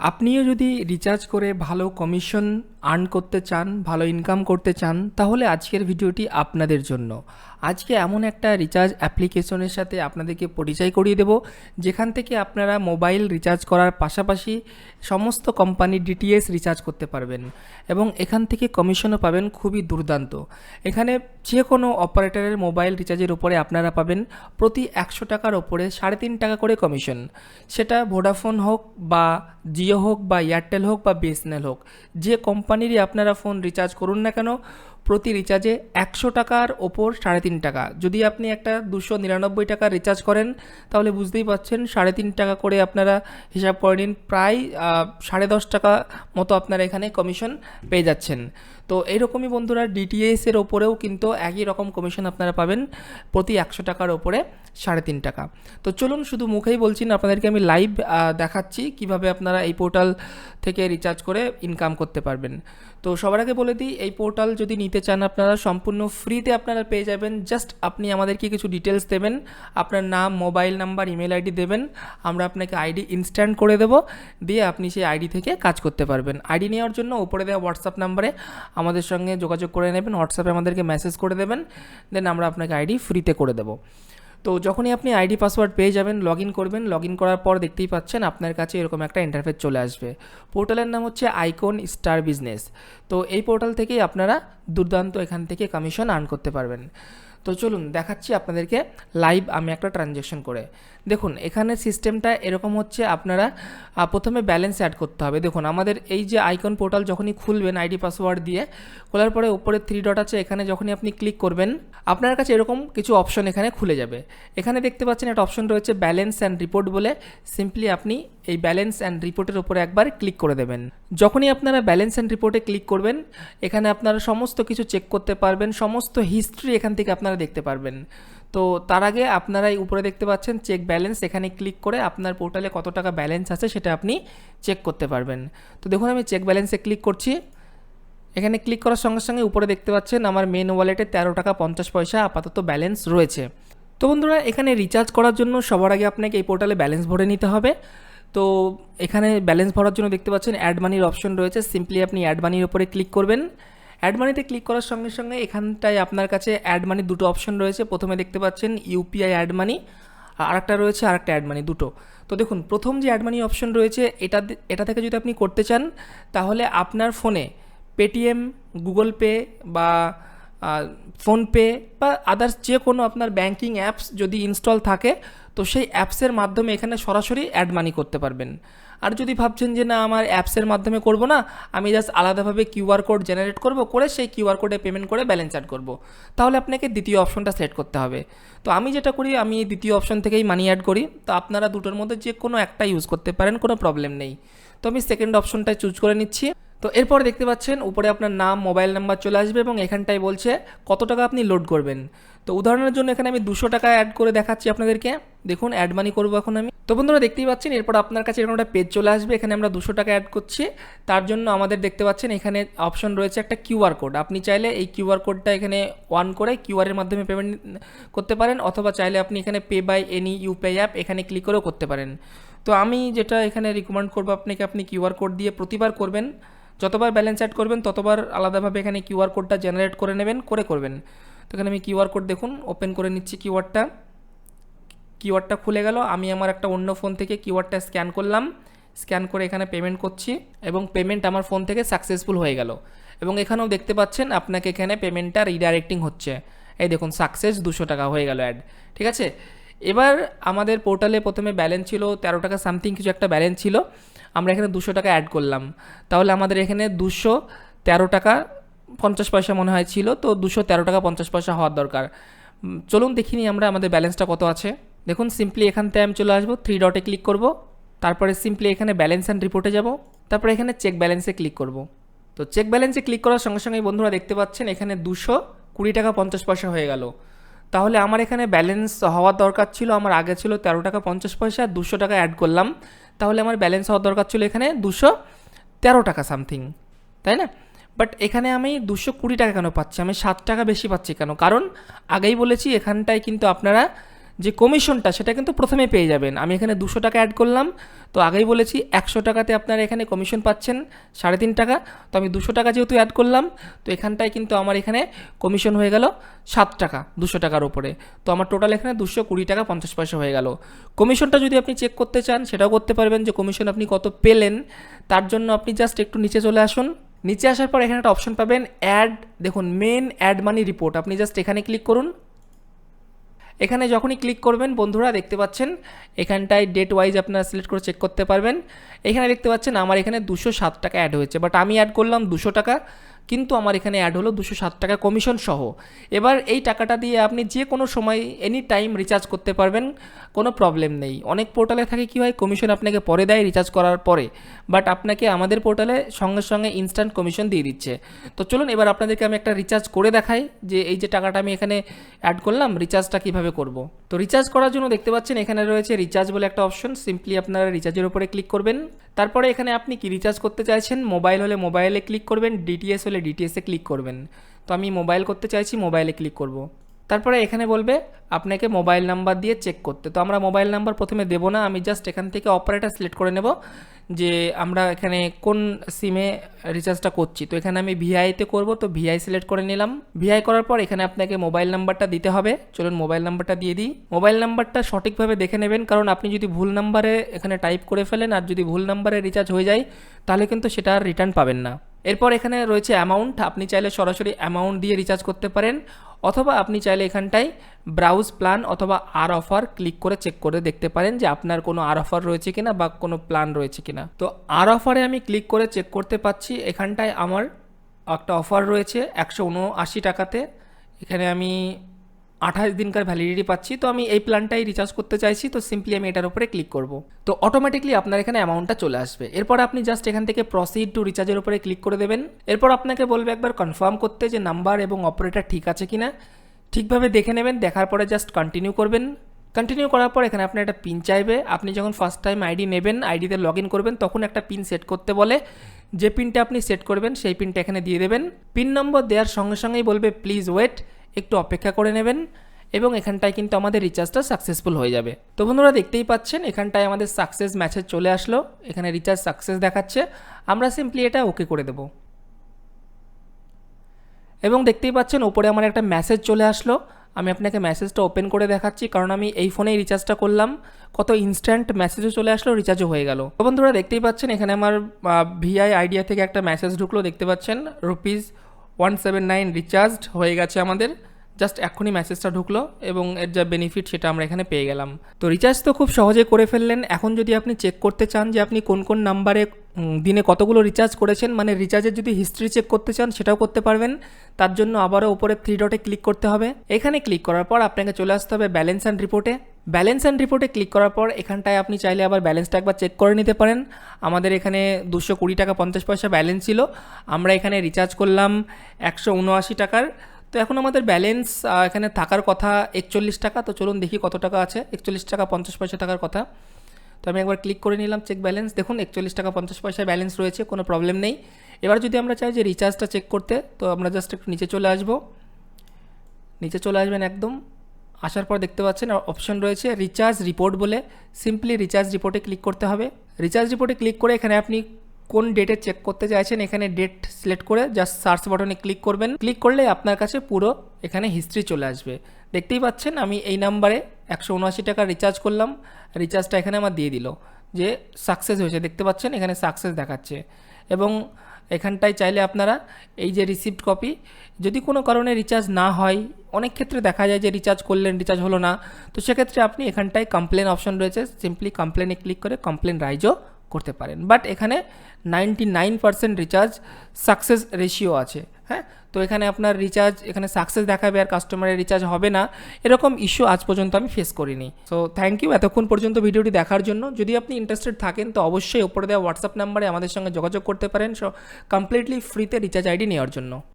আপনিও যদি রিচার্জ করে ভালো কমিশন আর্ন করতে চান, ভালো ইনকাম করতে চান, তাহলে আজকের ভিডিওটি আপনাদের জন্য। আজকে এমন একটা রিচার্জ অ্যাপ্লিকেশনের সাথে আপনাদেরকে পরিচয় করিয়ে দেব, যেখান থেকে আপনারা মোবাইল রিচার্জ করার পাশাপাশি সমস্ত কোম্পানির ডিটিএস রিচার্জ করতে পারবেন এবং এখান থেকে কমিশনও পাবেন খুবই দুর্দান্ত। এখানে যে কোনো অপারেটরের মোবাইল রিচার্জের উপরে আপনারা পাবেন প্রতি 100 টাকার ওপরে 3.5 টাকা করে কমিশন। সেটা ভোডাফোন হোক বা জিও হোক বা এয়ারটেল হোক বা বিএসএনএল হোক, যে কোম্পানিরই আপনারা ফোন রিচার্জ করুন না কেন, প্রতি রিচার্জে 100 টাকার ওপর 3.5 টাকা। যদি আপনি একটা 299 টাকার রিচার্জ করেন, তাহলে বুঝতেই পারছেন 3.5 টাকা করে আপনারা হিসাব করে নিন, প্রায় 10.5 টাকা মতো আপনারা এখানে কমিশন পেয়ে যাচ্ছেন। তো এইরকমই বন্ধুরা ডিটিএসের ওপরেও কিন্তু একই রকম কমিশন আপনারা পাবেন প্রতি 100 টাকার ওপরে 3.5 টাকা। তো চলুন, শুধু মুখেই বলছি না, আপনাদেরকে আমি লাইভ দেখাচ্ছি কিভাবে আপনারা এই পোর্টাল থেকে রিচার্জ করে ইনকাম করতে পারবেন। তো সবার আগে বলে দিই, এই পোর্টাল যদি নিতে চান আপনারা সম্পূর্ণ ফ্রিতে আপনারা পেয়ে যাবেন। জাস্ট আপনি আমাদেরকে কিছু ডিটেলস দেবেন, আপনার নাম, মোবাইল নাম্বার, ইমেল আইডি দেবেন, আমরা আপনাকে আইডি ইনস্ট্যান্ট করে দেব, দিয়ে আপনি সেই আইডি থেকে কাজ করতে পারবেন। আইডি নেওয়ার জন্য উপরে দেওয়া হোয়াটসঅ্যাপ নাম্বারে আমাদের সঙ্গে যোগাযোগ করে নেবেন, হোয়াটসঅ্যাপে আমাদেরকে মেসেজ করে দেবেন, দেন আমরা আপনাকে আইডি ফ্রিতে করে দেবো। তো যখনই আপনি আইডি পাসওয়ার্ড পেয়ে যাবেন, লগ ইন করবেন। লগ ইন করার পর দেখতেই পাচ্ছেন আপনার কাছে এরকম একটা ইন্টারফেস চলে আসবে। পোর্টালের নাম হচ্ছে আইকন স্টার বিজনেস। তো এই পোর্টাল থেকেই আপনারা দুর্দান্ত এখান থেকে কমিশন আর্ন করতে পারবেন। তো চলুন দেখাচ্ছি আপনাদেরকে লাইভ আমি একটা ট্রানজ্যাকশন করে। দেখুন এখানে সিস্টেমটা এরকম হচ্ছে, আপনারা প্রথমে ব্যালেন্স অ্যাড করতে হবে। দেখুন আমাদের এই যে আইকন পোর্টাল যখনই খুলবেন আইডি পাসওয়ার্ড দিয়ে, খোলার পরে উপরে 3 ডট আছে, এখানে যখনই আপনি ক্লিক করবেন আপনার কাছে এরকম কিছু অপশন এখানে খুলে যাবে। এখানে দেখতে পাচ্ছেন একটা অপশন রয়েছে ব্যালেন্স অ্যান্ড রিপোর্ট বলে। সিম্পলি আপনি এই ব্যালেন্স অ্যান্ড রিপোর্টের উপরে একবার ক্লিক করে দেবেন। যখনই আপনারা ব্যালেন্স অ্যান্ড রিপোর্টে ক্লিক করবেন, এখানে আপনারা সমস্ত কিছু চেক করতে পারবেন, সমস্ত হিস্ট্রি এখান থেকে আপনারা দেখতে পারবেন। তো তার আগে আপনারা এই উপরে দেখতে পাচ্ছেন চেক ব্যালেন্স, এখানে ক্লিক করে আপনার পোর্টালে কত টাকা ব্যালেন্স আছে সেটা আপনি চেক করতে পারবেন। তো দেখুন আমি চেক ব্যালেন্সে ক্লিক করছি। এখানে ক্লিক করার সঙ্গে সঙ্গে উপরে দেখতে পাচ্ছেন আমার মেন ওয়ালেটে 13 টাকা 50 পয়সা আপাতত ব্যালেন্স রয়েছে। তো বন্ধুরা এখানে রিচার্জ করার জন্য সবার আগে আপনাকে এই পোর্টালে ব্যালেন্স ভরে নিতে হবে। তো এখানে ব্যালেন্স ভরার জন্য দেখতে পাচ্ছেন অ্যাড মানির অপশন রয়েছে। সিম্পলি আপনি অ্যাড মানির উপরে ক্লিক করবেন। অ্যাড মানিতে ক্লিক করার সঙ্গে সঙ্গে এখানটায় আপনার কাছে অ্যাড মানির দুটো অপশন রয়েছে। প্রথমে দেখতে পাচ্ছেন ইউপিআই অ্যাড মানি, আর একটা রয়েছে আরেকটা অ্যাড মানি, দুটো। তো দেখুন প্রথম যে অ্যাড মানি অপশন রয়েছে এটা থেকে যদি আপনি করতে চান, তাহলে আপনার ফোনে পেটিএম, গুগল পে বা ফোনপে বা আদার্স যে কোনো আপনার ব্যাঙ্কিং অ্যাপস যদি ইনস্টল থাকে, তো সেই অ্যাপসের মাধ্যমে এখানে সরাসরি অ্যাড মানি করতে পারবেন। আর যদি ভাবছেন যে না আমার অ্যাপসের মাধ্যমে করব না, আমি জাস্ট আলাদাভাবে কিউআর কোড জেনারেট করব, করে সেই কিউআর কোডে পেমেন্ট করে ব্যালেন্স অ্যাড করব, তাহলে আপনাকে দ্বিতীয় অপশনটা সিলেক্ট করতে হবে। তো আমি যেটা করি, আমি দ্বিতীয় অপশন থেকেই মানি অ্যাড করি। তো আপনারা দুটোর মধ্যে যে কোনো একটা ইউজ করতে পারেন, কোনো প্রবলেম নেই। তো আমি সেকেন্ড অপশনটাই চুজ করে নিচ্ছি। তো এরপর দেখতে পাচ্ছেন উপরে আপনার নাম, মোবাইল নাম্বার চলে আসবে এবং এখানটায় বলছে কত টাকা আপনি লোড করবেন। তো উদাহরণের জন্য এখানে আমি 200 টাকা অ্যাড করে দেখাচ্ছি আপনাদেরকে। দেখুন অ্যাড মানি করবো এখন আমি। তো বন্ধুরা দেখতেই পাচ্ছেন এরপর আপনার কাছে এরকম একটা পেজ চলে আসবে। এখানে আমরা 200 টাকা অ্যাড করছি, তার জন্য আমাদের দেখতে পাচ্ছেন এখানে অপশন রয়েছে একটা কিউআর কোড। আপনি চাইলে এই কিউআর কোডটা এখানে অন করে কিউআরের মাধ্যমে পেমেন্ট করতে পারেন, অথবা চাইলে আপনি এখানে pay by any UPI app এখানে ক্লিক করেও করতে পারেন। তো আমি যেটা এখানে রিকমেন্ড করবো আপনাকে, আপনি কিউআর কোড দিয়ে প্রতিবার করবেন, যতবার ব্যালেন্স অ্যাড করবেন ততবার আলাদাভাবে এখানে কিউআর কোডটা জেনারেট করে নেবেন, করবেন। তো এখানে আমি কিউআর কোড দেখুন ওপেন করে নিচ্ছি। কিউআরটা খুলে গেল। আমি আমার একটা অন্য ফোন থেকে কিউআরটা স্ক্যান করলাম, স্ক্যান করে এখানে পেমেন্ট করছি এবং পেমেন্ট আমার ফোন থেকে সাকসেসফুল হয়ে গেল। এবং এখানেও দেখতে পাচ্ছেন আপনাকে এখানে পেমেন্টটা রিডাইরেক্টিং হচ্ছে। এই দেখুন সাকসেস, 200 টাকা হয়ে গেল অ্যাড। ঠিক আছে, এবার আমাদের পোর্টালে প্রথমে ব্যালেন্স ছিল 13 টাকা সামথিং কিছু একটা ব্যালেন্স ছিল, আমরা এখানে 200 টাকা অ্যাড করলাম। তাহলে আমাদের এখানে 213 টাকা 50 পয়সা মনে হয় ছিল, তো 213 টাকা 50 পয়সা হওয়ার দরকার। চলুন দেখিনি আমরা আমাদের ব্যালেন্সটা কত আছে। দেখুন সিম্পলি এখান থেকে আমি চলে আসবো, 3 ডটে ক্লিক করব, তারপরে সিম্পলি এখানে ব্যালেন্স অ্যান্ড রিপোর্টে যাব, তারপরে এখানে চেক ব্যালেন্সে ক্লিক করব। তো চেক ব্যালেন্সে ক্লিক করার সঙ্গে সঙ্গে বন্ধুরা দেখতে পাচ্ছেন এখানে 220 টাকা 50 পয়সা হয়ে গেল। তাহলে আমার এখানে ব্যালেন্স হওয়ার দরকার ছিল, আমার আগে ছিল 13 টাকা 50 পয়সা, 200 টাকা অ্যাড করলাম, তাহলে আমার ব্যালেন্স হওয়ার দরকার ছিল এখানে 213 টাকা সামথিং, তাই না? বাট এখানে আমি 220 টাকা কেন পাচ্ছি, আমি 7 টাকা বেশি পাচ্ছি কেন? কারণ আগেই বলেছি এখানটায় কিন্তু আপনারা যে কমিশনটা সেটা কিন্তু প্রথমে পেয়ে যাবেন। আমি এখানে 200 টাকা অ্যাড করলাম, তো আগেই বলেছি 100 টাকাতে আপনারা এখানে কমিশন পাচ্ছেন 3.5 টাকা। তো আমি 200 টাকা যেহেতু অ্যাড করলাম, তো এখানটায় কিন্তু আমার এখানে কমিশন হয়ে গেল 7 টাকা 200 টাকার উপরে। তো আমার টোটাল এখানে 220 টাকা 50 পয়সা হয়ে গেল। কমিশনটা যদি আপনি চেক করতে চান সেটাও করতে পারবেন, যে কমিশন আপনি কত পেলেন। তার জন্য আপনি জাস্ট একটু নিচে চলে আসুন। নিচে আসার পর এখানে একটা অপশন পাবেন অ্যাড, দেখুন মেন অ্যাড মানি রিপোর্ট, আপনি জাস্ট এখানে ক্লিক করুন। এখানে যখনই ক্লিক করবেন বন্ধুরা দেখতে পাচ্ছেন এখানটায় ডেট ওয়াইজ আপনারা সিলেক্ট করে চেক করতে পারবেন। এখানে দেখতে পাচ্ছেন আমার এখানে 207 টাকা অ্যাড হয়েছে, বাট আমি অ্যাড করলাম 200 টাকা, কিন্তু আমার এখানে অ্যাড হলো 207 টাকা কমিশন সহ। এবার এই টাকাটা দিয়ে আপনি যে কোনো সময় এনি টাইম রিচার্জ করতে পারবেন, কোনো প্রবলেম নেই। অনেক পোর্টালে থাকে কি হয়, কমিশন আপনাকে পরে দেয় রিচার্জ করার পরে, বাট আপনাকে আমাদের পোর্টালে সঙ্গে সঙ্গে ইনস্ট্যান্ট কমিশন দিয়ে দিচ্ছে। তো চলুন এবার আপনাদেরকে আমি একটা রিচার্জ করে দেখাই, যে এই যে টাকাটা আমি এখানে অ্যাড করলাম রিচার্জটা কীভাবে করব। তো রিচার্জ করার জন্য দেখতে পাচ্ছেন এখানে রয়েছে রিচার্জ বলে একটা অপশন, সিম্পলি আপনারা রিচার্জের উপরে ক্লিক করবেন। তারপরে এখানে আপনি কি রিচার্জ করতে চাইছেন, মোবাইল হলে মোবাইলে ক্লিক করবেন, ডিটিএস হলে ডিটিএসে ক্লিক করবেন। তো আমি মোবাইল করতে চাইছি, মোবাইলে ক্লিক করব। তারপরে এখানে বলবে আপনাকে মোবাইল নাম্বার দিয়ে চেক করতে, তো আমরা মোবাইল নাম্বার প্রথমে দেবো না, আমি জাস্ট এখান থেকে অপারেটর সিলেক্ট করে নেব যে আমরা এখানে কোন সিমে রিচার্জটা করছি। তো এখানে আমি ভিআইতে করব, তো ভিআই সিলেক্ট করে নিলাম। ভিআই করার পর এখানে আপনাকে মোবাইল নাম্বারটা দিতে হবে। চলুন মোবাইল নাম্বারটা দিয়ে দিই। মোবাইল নাম্বারটা সঠিকভাবে দেখে নেবেন, কারণ আপনি যদি ভুল নাম্বারে এখানে টাইপ করে ফেলেন আর যদি ভুল নাম্বারে রিচার্জ হয়ে যায় তাহলে কিন্তু সেটা আর রিটার্ন পাবেন না। এরপর এখানে রয়েছে অ্যামাউন্ট, আপনি চাইলে সরাসরি অ্যামাউন্ট দিয়ে রিচার্জ করতে পারেন, অথবা আপনি চাইলে এখানটায় ব্রাউজ প্ল্যান অথবা আর অফার ক্লিক করে চেক করে দেখতে পারেন যে আপনার কোনো আর অফার রয়েছে কিনা বা কোনো প্ল্যান রয়েছে কিনা। তো আর অফারে আমি ক্লিক করে চেক করতে পাচ্ছি এখানটায় আমার একটা অফার রয়েছে 179 টাকাতে। এখানে আমি 28 দিনকার ভ্যালিডিটি পাচ্ছি, তো আমি এই প্ল্যানটাই রিচার্জ করতে চাইছি। তো সিম্পলি আমি এটার উপরে ক্লিক করব, তো অটোমেটিকলি আপনার এখানে অ্যামাউন্টটা চলে আসবে। এরপর আপনি জাস্ট এখান থেকে প্রসিড টু রিচার্জের উপরে ক্লিক করে দেবেন। এরপর আপনাকে বলবে একবার কনফার্ম করতে যে নাম্বার এবং অপারেটর ঠিক আছে কিনা, ঠিকভাবে দেখে নেবেন, দেখার পরে জাস্ট কন্টিনিউ করবেন। কন্টিনিউ করার পর এখানে আপনার একটা পিন চাইবে, আপনি যখন ফার্স্ট টাইম আইডি নেবেন, আইডিতে লগ ইন করবেন, তখন একটা পিন সেট করতে বলে, যে পিনটা আপনি সেট করবেন সেই পিনটা এখানে দিয়ে দেবেন। পিন নম্বর দেওয়ার সঙ্গে সঙ্গেই বলবে প্লিজ ওয়েট, একটু অপেক্ষা করে নেবেন, এবং এখানটায় কিন্তু আমাদের রিচার্জটা সাকসেসফুল হয়ে যাবে। তো বন্ধুরা দেখতেই পাচ্ছেন এখানটায় আমাদের সাকসেস মেসেজ চলে আসলো, এখানে রিচার্জ সাকসেস দেখাচ্ছে। আমরা সিম্পলি এটা ওকে করে দেব, এবং দেখতেই পাচ্ছেন উপরে আমার একটা মেসেজ চলে আসলো। আমি আপনাকে মেসেজটা ওপেন করে দেখাচ্ছি, কারণ আমি এই ফোনেই রিচার্জটা করলাম। কত ইনস্ট্যান্ট মেসেজও চলে আসলো, রিচার্জও হয়ে গেল। তো বন্ধুরা দেখতেই পাচ্ছেন এখানে আমার ভিআই আইডিয়া থেকে একটা মেসেজ ঢুকলো, দেখতে পাচ্ছেন ₹179 রিচার্জড হয়ে গেছে আমাদের। জাস্ট এখনই মেসেজটা ঢুকলো এবং এর যা বেনিফিট সেটা আমরা এখানে পেয়ে গেলাম। তো রিচার্জ তো খুব সহজে করে ফেললেন। এখন যদি আপনি চেক করতে চান যে আপনি কোন কোন নাম্বারে দিনে কতগুলো রিচার্জ করেছেন, মানে রিচার্জের যদি হিস্ট্রি চেক করতে চান সেটাও করতে পারবেন। তার জন্য আবারও উপরে 3 ডটে ক্লিক করতে হবে। এখানে ক্লিক করার পর আপনাকে চলে আসতে হবে ব্যালেন্স অ্যান্ড রিপোর্টে। ব্যালেন্স অ্যান্ড রিপোর্টে ক্লিক করার পর এখানটায় আপনি চাইলে আবার ব্যালেন্সটা একবার চেক করে নিতে পারেন। আমাদের এখানে 220 টাকা 50 পয়সা ব্যালেন্স ছিল, আমরা এখানে রিচার্জ করলাম 179 টাকার। তো এখন আমাদের ব্যালেন্স এখানে থাকার কথা 41 টাকা। তো চলুন দেখি কত টাকা আছে। 41 টাকা 50 পয়সা থাকার কথা। তো আমি একবার ক্লিক করে নিলাম চেক ব্যালেন্স, দেখুন 41 টাকা 50 পয়সা ব্যালেন্স রয়েছে, কোনো প্রবলেম নেই। এবার যদি আমরা চাই যে রিচার্জটা চেক করতে, তো আমরা জাস্ট একটু নিচে চলে আসব, নিচে চলে আসবেন একদম। আসার পর দেখতে পাচ্ছেন অপশন রয়েছে রিচার্জ রিপোর্ট বলে, সিম্পলি রিচার্জ রিপোর্টে ক্লিক করতে হবে। রিচার্জ রিপোর্টে ক্লিক করে এখানে আপনি কোন ডেটে চেক করতে চাইছেন এখানে ডেট সিলেক্ট করে জাস্ট সার্চ বাটনে ক্লিক করবেন। ক্লিক করলে আপনার কাছে পুরো এখানে হিস্ট্রি চলে আসবে। দেখতেই পাচ্ছেন আমি এই নাম্বারে 179 টাকা রিচার্জ করলাম, রিচার্জটা এখানে আমার দিয়ে দিল যে সাকসেস হয়েছে। দেখতে পাচ্ছেন এখানে সাকসেস দেখাচ্ছে, এবং এখানটায় চাইলে আপনারা এই যে রিসিপ্ট কপি, যদি কোনো কারণে রিচার্জ না হয়, অনেক ক্ষেত্রে দেখা যায় যে রিচার্জ করলেন রিচার্জ হলো না, তো সেক্ষেত্রে আপনি এখানটায় কমপ্লেন অপশন রয়েছে, সিম্পলি কমপ্লেনে ক্লিক করে কমপ্লেন রাইজও করতে পারেন। বাট এখানে 99% রিচার্জ সাকসেস রেশিও আছে। হ্যাঁ, তো এখানে আপনার রিচার্জ এখানে সাকসেস দেখাবে আর কাস্টমারের রিচার্জ হবে না, এরকম ইস্যু আজ পর্যন্ত আমি ফেস করিনি। সো থ্যাংক ইউ এতক্ষণ পর্যন্ত ভিডিওটি দেখার জন্য। যদি আপনি ইন্টারেস্টেড থাকেন তো অবশ্যই ওপরে দেওয়া হোয়াটসঅ্যাপ নাম্বারে আমাদের সঙ্গে যোগাযোগ করতে পারেন, সো কমপ্লিটলি ফ্রিতে রিচার্জ আইডি নেওয়ার জন্য।